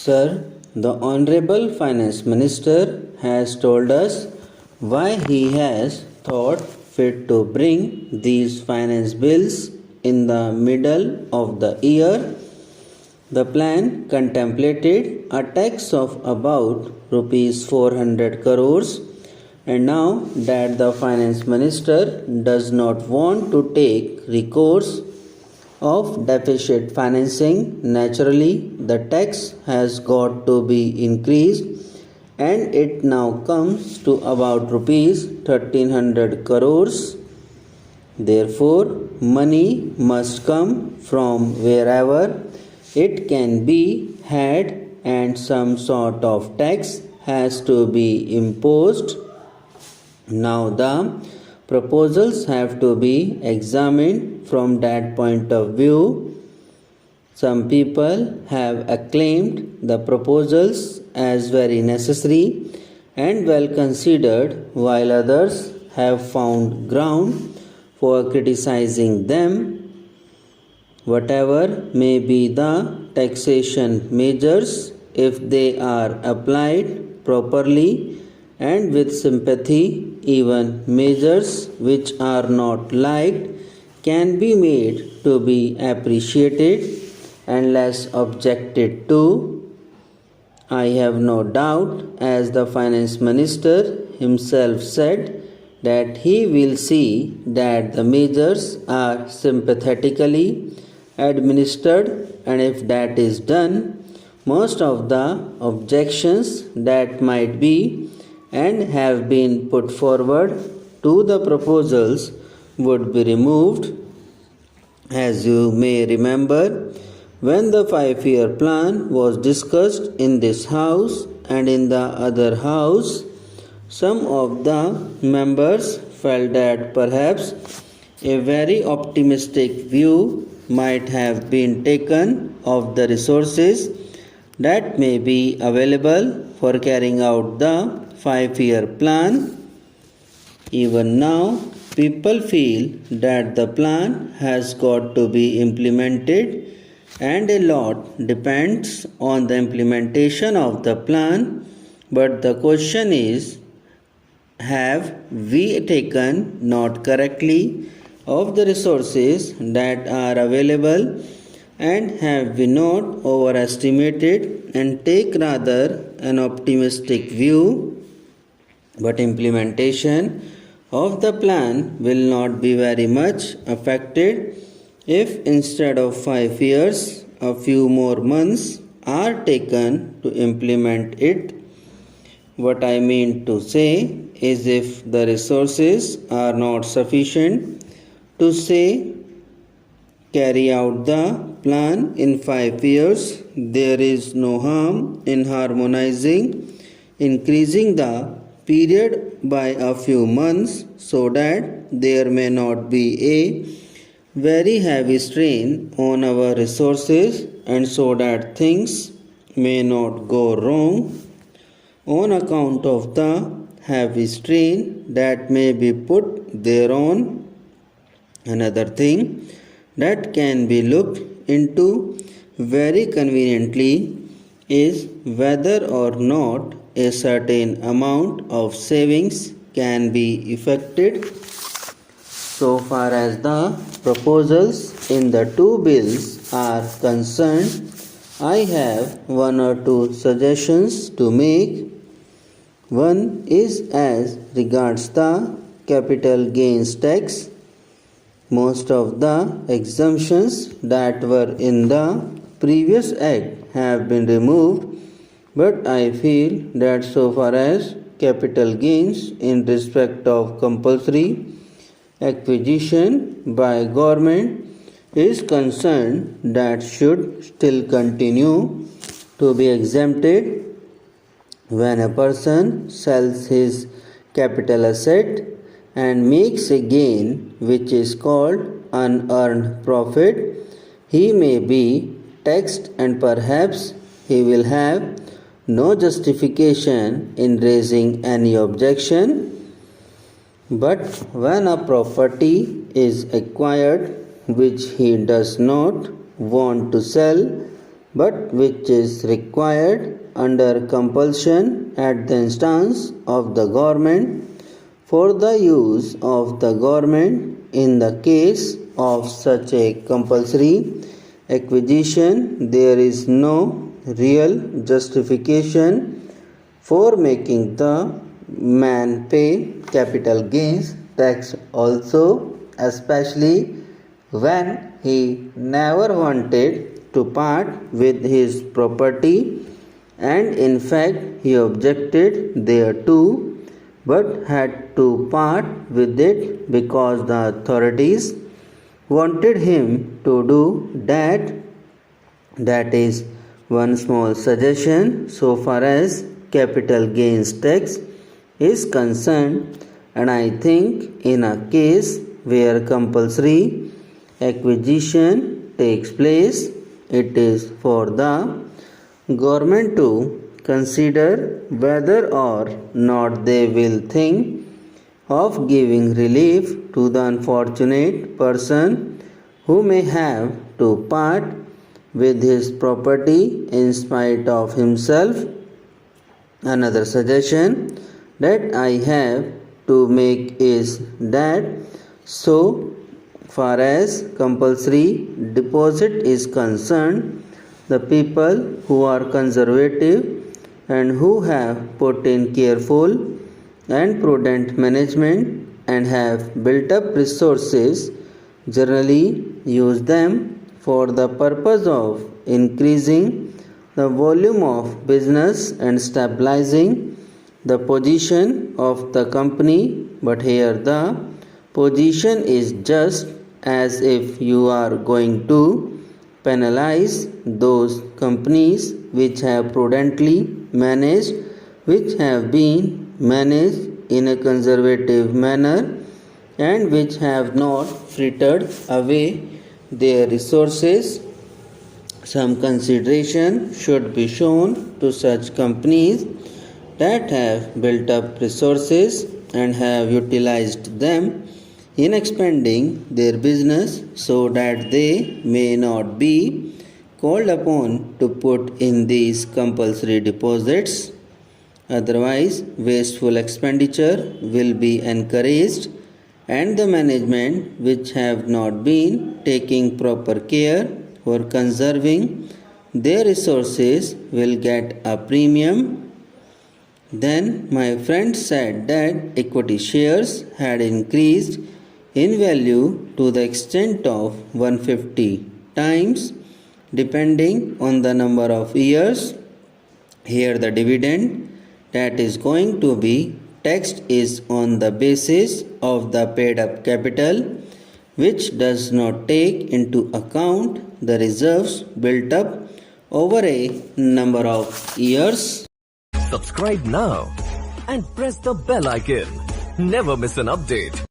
Sir, the Honorable Finance Minister has told us why he has thought fit to bring these finance bills in the middle of the year. The plan contemplated a tax of about rupees 400 crores, and now that the Finance Minister does not want to take recourse of deficit financing, naturally the tax has got to be increased, and it now comes to about rupees 1300 crores. Therefore, money must come from wherever it can be had, and some sort of tax has to be imposed. Now the proposals have to be examined from that point of view. Some people have acclaimed the proposals as very necessary and well considered, while others have found ground for criticizing them. Whatever may be the taxation measures, if they are applied properly and with sympathy, even measures which are not liked can be made to be appreciated and less objected to. I have no doubt, as the Finance Minister himself said, that he will see that the measures are sympathetically administered, and if that is done, most of the objections that might be and have been put forward to the proposals would be removed. As you may remember, when the 5-year plan was discussed in this house and in the other house, some of the members felt that perhaps a very optimistic view might have been taken of the resources that may be available for carrying out the 5-year plan. Even now, people feel that the plan has got to be implemented, and a lot depends on the implementation of the plan. But the question is, have we taken note correctly of the resources that are available, and have we not overestimated and take rather an optimistic view? But implementation of the plan will not be very much affected if instead of 5 years, a few more months are taken to implement it. What I mean to say is, if the resources are not sufficient to say carry out the plan in 5 years, there is no harm in harmonizing, increasing the period by a few months so that there may not be a very heavy strain on our resources, and so that things may not go wrong on account of the heavy strain that may be put thereon. Another thing that can be looked into very conveniently is whether or not a certain amount of savings can be effected. So far as the proposals in the two bills are concerned, I have one or two suggestions to make. One is as regards the capital gains tax. Most of the exemptions that were in the previous act have been removed, but I feel that so far as capital gains in respect of compulsory acquisition by government is concerned, that should still continue to be exempted. When a person sells his capital asset and makes a gain, which is called unearned profit, he may be taxed, and perhaps he will have no justification in raising any objection. But when a property is acquired which he does not want to sell, but which is required under compulsion at the instance of the government for the use of the government in the case of such a compulsory acquisition, there is no real justification for making the man pay capital gains tax also, especially when he never wanted to part with his property, and in fact he objected thereto, but had to part with it because the authorities wanted him to do that. That is one small suggestion so far as capital gains tax is concerned, and I think in a case where compulsory acquisition takes place, it is for the government to consider whether or not they will think of giving relief to the unfortunate person who may have to part with his property in spite of himself. Another suggestion that I have to make is that so far as compulsory deposit is concerned, the people who are conservative and who have put in careful and prudent management and have built up resources generally use them for the purpose of increasing the volume of business and stabilizing the position of the company. But here the position is just as if you are going to penalize those companies which have prudently managed, which have been managed in a conservative manner, and which have not frittered away their resources. Some consideration should be shown to such companies that have built up resources and have utilized them in expanding their business so that they may not be called upon to put in these compulsory deposits. Otherwise, wasteful expenditure will be encouraged, and the management which have not been taking proper care for conserving their resources will get a premium. Then my friend said that equity shares had increased in value to the extent of 150 times depending on the number of years. Here the dividend that is going to be taxed is on the basis of the paid up capital, which does not take into account the reserves built up over a number of years. Subscribe now and press the bell icon. Never miss an update.